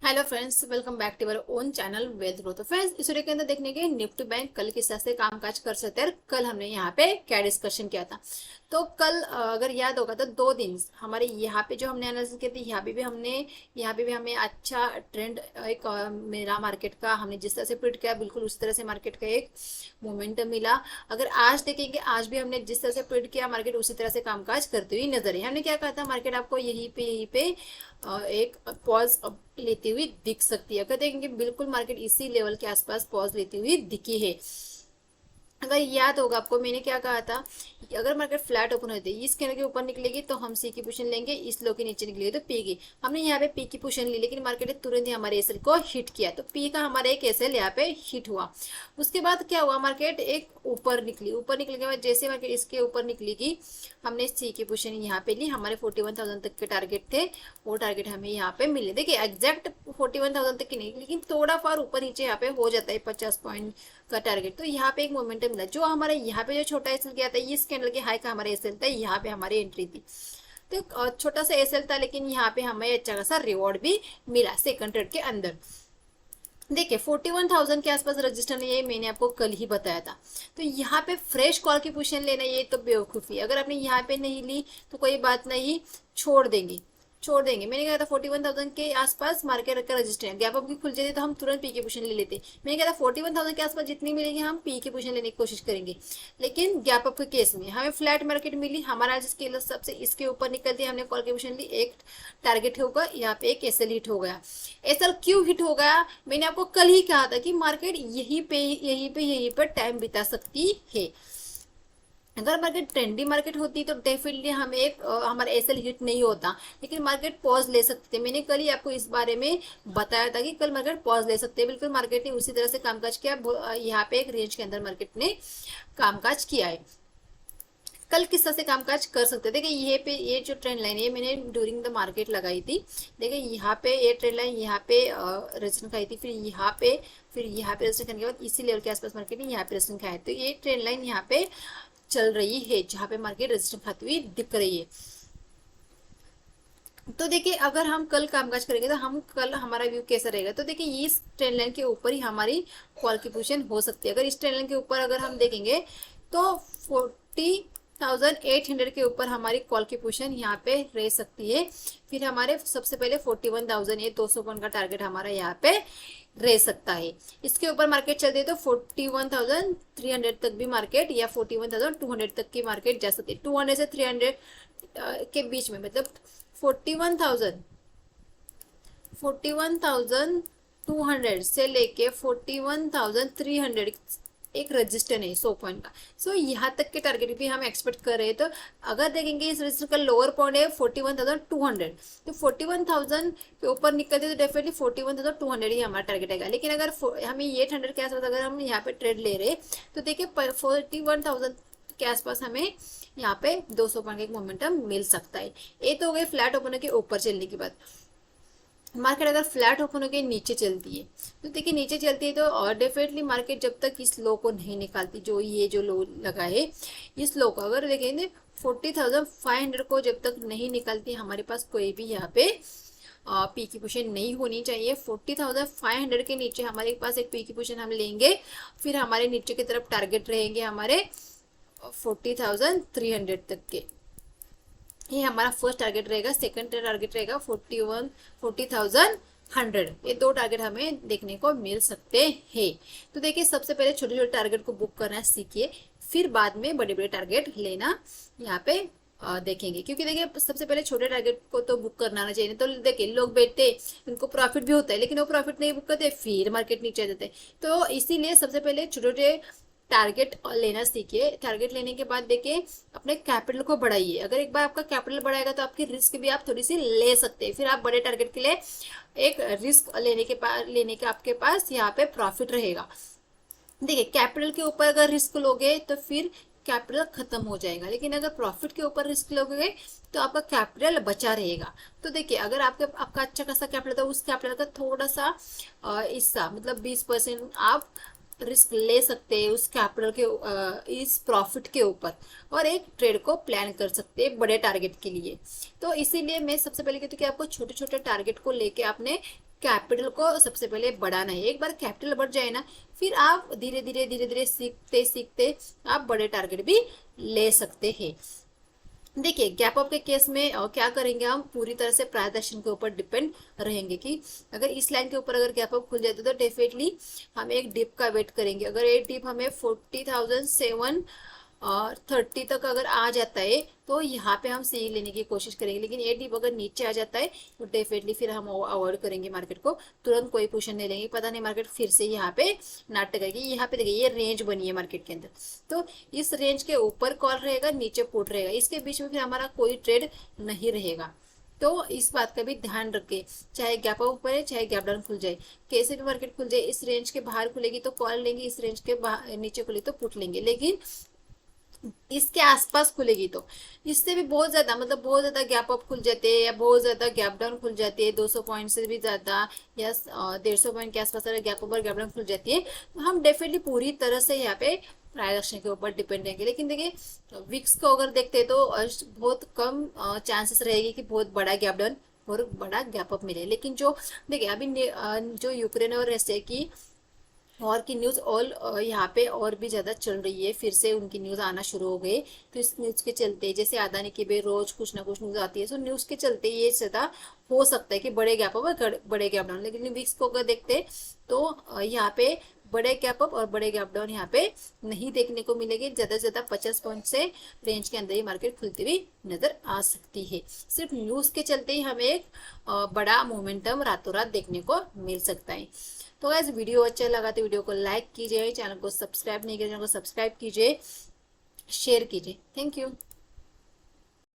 Hello friends, welcome back to our own channel wealth growth. Friends, इस video के अंदर देखने के निफ्टी बैंक कल किस तरह से कामकाज कर सकते हैं। कल हमने यहाँ पे क्या डिस्कशन किया था। तो कल अगर याद होगा तो 2 दिन हमारे यहाँ पे जो हमने एनालिसिस की थी, यहाँ पे भी हमें अच्छा ट्रेंड एक मेरा मार्केट का हमने जिस तरह से प्रिडिक्ट किया बिल्कुल उसी तरह से मार्केट का एक मोमेंटम मिला। अगर आज देखेंगे, आज भी हमने जिस तरह से प्रिडिक्ट किया मार्केट उसी तरह से कामकाज करते हुए नजर है। हमने क्या कहा था, मार्केट आपको यहीं पे एक पॉज लेती हुई दिख सकती है। अगर देखेंगे बिल्कुल मार्केट इसी लेवल के आसपास पॉज लेती हुई दिखी है। अगर याद होगा आपको, मैंने क्या कहा था, अगर मार्केट फ्लैट ओपन होती है, इस कैंडल के ऊपर निकलेगी तो हम सी की पोजीशन लेंगे, इस लो के नीचे निकलेगी तो पी की। हमने यहाँ पे पी की पोजीशन ली, लेकिन मार्केट ने तुरंत ही हमारे एसएल को हिट किया, तो पी का हमारा एक एसएल यहाँ पे हिट हुआ। उसके बाद क्या हुआ, मार्केट एक ऊपर निकलने के बाद जैसे मार्केट इसके ऊपर निकलेगी, हमने सी की पोजीशन यहाँ पे ली। हमारे 41,000 तक के टारगेट थे, वो टारगेट हमें यहाँ पे मिले। देखिए एग्जैक्ट 41,000 तक की नहीं, लेकिन थोड़ा फार ऊपर नीचे यहाँ पे हो जाता है 50 पॉइंट का टारगेट। तो यहाँ पे एक मोमेंटम मिला। जो हमारे यहाँ पे जो छोटा एसएल गया था, इस कैंडल के हाई का हमारा एसएल था, यहाँ पे हमारी एंट्री थी। तो छोटा सा एसएल था, लेकिन यहाँ पे हमें अच्छा खासा रिवॉर्ड भी मिला सेकंड ट्रेड के अंदर। देखिए 41,000 के आसपास रजिस्टर है, ये मैंने आपको कल ही बताया था। तो यहाँ पे फ्रेश कॉल की पोजीशन लेना ये तो बेवकूफ़ी। अगर आपने यहाँ पे नहीं ली तो कोई बात नहीं, छोड़ देंगे। मैंने कहा था 41,000 के आसपास मार्केट का रजिस्टर है, गैप अप की खुल जाती तो हम तुरंत पी की पोजीशन ले लेते। मैंने कहा था 41,000 के आसपास जितनी मिलेगी हम पी की पोजीशन लेने की कोशिश करेंगे। लेकिन गैप अप के केस में हमें फ्लैट मार्केट मिली, हमारा स्केल सबसे इसके ऊपर निकलती है, हमने कॉल की पोजीशन ली, एक टारगेट होगा, यहाँ पे एक एसएल हिट हो गया। एसएल क्यों हिट हो गया, मैंने आपको कल ही कहा था कि मार्केट यहीं पे टाइम बिता सकती है। अगर मार्केट ट्रेंडी मार्केट होती तो डेफिनेटली हमें हमारा एसएल हिट नहीं होता, लेकिन मार्केट पॉज ले सकते थे। मैंने कल ही आपको इस बारे में बताया था कि कल मार्केट पॉज ले सकते हैं। बिल्कुल मार्केट ने उसी तरह से कामकाज किया, यहाँ पे एक रेंज के अंदर मार्केट ने कामकाज किया है। कल किस तरह से कामकाज कर सकते हैं, देखिए ये जो ट्रेंड लाइन है मैंने ड्यूरिंग द मार्केट लगाई थी। देखिए यहाँ पे ये ट्रेंड लाइन यहाँ पे रेजिस्टेंस खाई थी, फिर यहाँ पे रेजिस्टेंस खाने के बाद इसी लेवल के आसपास मार्केट ने यहाँ पे रेजिस्टेंस खाया। तो ये ट्रेंड लाइन यहाँ पे चल रही है, जहाँ पे मार्केट रेजिस्टेंस खाती हुई दिख रही है। तो देखिए अगर हम कल कामकाज करेंगे तो हम कल हमारा व्यू कैसा रहेगा। तो देखिए इस ट्रेंड लाइन के ऊपर ही हमारी कॉल की पोजीशन हो सकती है। अगर इस ट्रेंड लाइन के ऊपर अगर हम देखेंगे तो 40,800 के ऊपर हमारी कॉल की पोजीशन यहाँ पे रह सकती है। फिर हमारे सबसे पहले 41,000 ये 200 पॉइंट का टारगेट हमारा यहाँ पे रह सकता है। इसके ऊपर मार्केट चलती है तो 41,300 तक भी मार्केट या 41,200 तक की मार्केट जा सकती है। 200 से 300 के बीच में, मतलब 41,200 से लेके 41,300 एक रजिस्टर है 100 पॉइंट का। सो यहाँ तक के टारगेट भी हम एक्सपेक्ट कर रहे हैं। तो अगर देखेंगे इस रजिस्टर का लोअर पॉइंट है 41,200, तो 41,000 के ऊपर निकलते तो डेफिनेटली 41,200 ही हमारा टारगेट आएगा। लेकिन अगर हमें 800 के आसपास अगर हम यहाँ पे ट्रेड ले रहे तो देखिए 41,000 के आसपास हमें यहाँ पे 200 पॉइंट का एक मोमेंटम मिल सकता है। ये तो हो गए फ्लैट ओपन के ऊपर चलने के बाद। मार्केट अगर फ्लैट ओपन होकर नीचे चलती है तो देखिए नीचे चलती है तो और डेफिनेटली मार्केट जब तक इस लो को नहीं निकालती, जो ये जो लो लगा है इस लो को अगर देखेंगे 40,500 को जब तक नहीं निकालती, हमारे पास कोई भी यहाँ पे पी की पोजीशन नहीं होनी चाहिए। 40,500 के नीचे हमारे पास एक पी की पोजीशन हम लेंगे, फिर हमारे नीचे की तरफ टारगेट रहेंगे हमारे 40,300 तक के। ये हमारा फर्स्ट टारगेट रहेगा। सेकंड टारगेट रहेगा 40,100। ये दो टारगेट हमें देखने को मिल सकते हैं। तो देखिए सबसे पहले छोटे छोटे टारगेट को बुक करना सीखिए, फिर बाद में बड़े बड़े टारगेट लेना यहाँ पे देखेंगे। क्योंकि देखिए सबसे पहले छोटे टारगेट को तो बुक करना आना चाहिए। तो देखिए लोग बैठते, उनको प्रॉफिट भी होता है, लेकिन वो प्रॉफिट नहीं बुक करते, फिर मार्केट नीचे आ जाते। तो इसीलिए सबसे पहले छोटे छोटे टारगेट लेना सीखिए। टारगेट लेने के बाद देखिए अपने कैपिटल को बढ़ाइए। अगर एक बार आपका कैपिटल बढ़ाएगा तो आपकी रिस्क भी आप थोड़ी सी ले सकते हैं। फिर आप बड़े टारगेट के लिए एक रिस्क लेने के आपके पास यहाँ पे प्रॉफिट रहेगा। देखिए कैपिटल के ऊपर अगर रिस्क लोगे तो फिर कैपिटल खत्म हो जाएगा, लेकिन अगर प्रॉफिट के ऊपर रिस्क लोगे तो आपका कैपिटल बचा रहेगा। तो देखिए अगर आपका अच्छा खासा कैपिटल था, उस कैपिटल का थोड़ा सा हिस्सा मतलब 20% आप रिस्क ले सकते हैं उस कैपिटल के इस प्रॉफिट के ऊपर, और एक ट्रेड को प्लान कर सकते हैं बड़े टारगेट के लिए। तो इसीलिए मैं सबसे पहले कहती हूँ कि आपको छोटे छोटे टारगेट को लेके आपने कैपिटल को सबसे पहले बढ़ाना है। एक बार कैपिटल बढ़ जाए ना, फिर आप धीरे धीरे सीखते सीखते आप बड़े टारगेट भी ले सकते हैं। देखिए गैप अप के केस में क्या करेंगे, हम पूरी तरह से प्राइस एक्शन के ऊपर डिपेंड रहेंगे कि अगर इस लाइन के ऊपर अगर गैप अप खुल जाए तो डेफिनेटली हम एक डिप का वेट करेंगे। अगर एक डिप हमें 40,730 तक अगर आ जाता है तो यहाँ पे हम सी लेने की कोशिश करेंगे। लेकिन ये डिप अगर नीचे आ जाता है तो डेफिनेटली फिर हम अवॉइड करेंगे मार्केट को, तुरंत कोई पोजीशन नहीं लेंगे। पता नहीं मार्केट फिर से यहाँ पे नाटक करेगी। यहाँ पे देखिए ये रेंज बनी है मार्केट के अंदर, तो इस रेंज के ऊपर कॉल रहेगा, नीचे पुट रहेगा, इसके बीच में फिर हमारा कोई ट्रेड नहीं रहेगा। तो इस बात का भी ध्यान रखें, चाहे गैप अप ऊपर है चाहे गैप डाउन खुल जाए, कैसे भी मार्केट खुल जाए, इस रेंज के बाहर खुलेगी तो कॉल लेंगे, इस रेंज के नीचे खुलेगी तो पुट लेंगे। लेकिन इसके आसपास खुलेगी तो इससे भी बहुत ज्यादा, मतलब बहुत ज्यादा गैप अप खुल जाते हैं या बहुत ज्यादा गैप डाउन खुल जाती है, 200 पॉइंट से भी ज्यादा या 150 पॉइंट के आसपास अगर गैप अप गैप डाउन खुल जाती है तो हम डेफिनेटली पूरी तरह से यहाँ पे प्राइस एक्शन के ऊपर डिपेंड रहेंगे। लेकिन देखिए विक्स को अगर देखते हैं तो बहुत कम चांसेस रहेगी कि बहुत बड़ा गैप डाउन और बड़ा गैप अप मिले। लेकिन जो देखिए अभी जो यूक्रेन और रशिया की और की न्यूज़ ऑल यहाँ पे और भी ज़्यादा चल रही है, फिर से उनकी न्यूज़ आना शुरू हो गई। तो इस न्यूज़ के चलते जैसे अदानी की भी रोज कुछ ना कुछ न्यूज़ आती है, तो न्यूज़ के चलते ये ज़्यादा हो सकता है कि बड़े गैप अप और बड़े गैप डाउन। लेकिन विक्स को अगर देखते तो यहाँ पे बड़े गैप अप और बड़े गैप डाउन यहाँ पे नहीं देखने को मिलेगी। ज़्यादा से ज़्यादा 50 पॉइंट से रेंज के अंदर ही मार्केट खुलती हुई नजर आ सकती है। सिर्फ न्यूज़ के चलते ही हमें एक बड़ा मोमेंटम रातों रात देखने को मिल सकता है। तो गाइस वीडियो अच्छा लगा तो वीडियो को लाइक कीजिए, चैनल को सब्सक्राइब नहीं किया चैनल को सब्सक्राइब कीजिए, शेयर कीजिए। Thank you.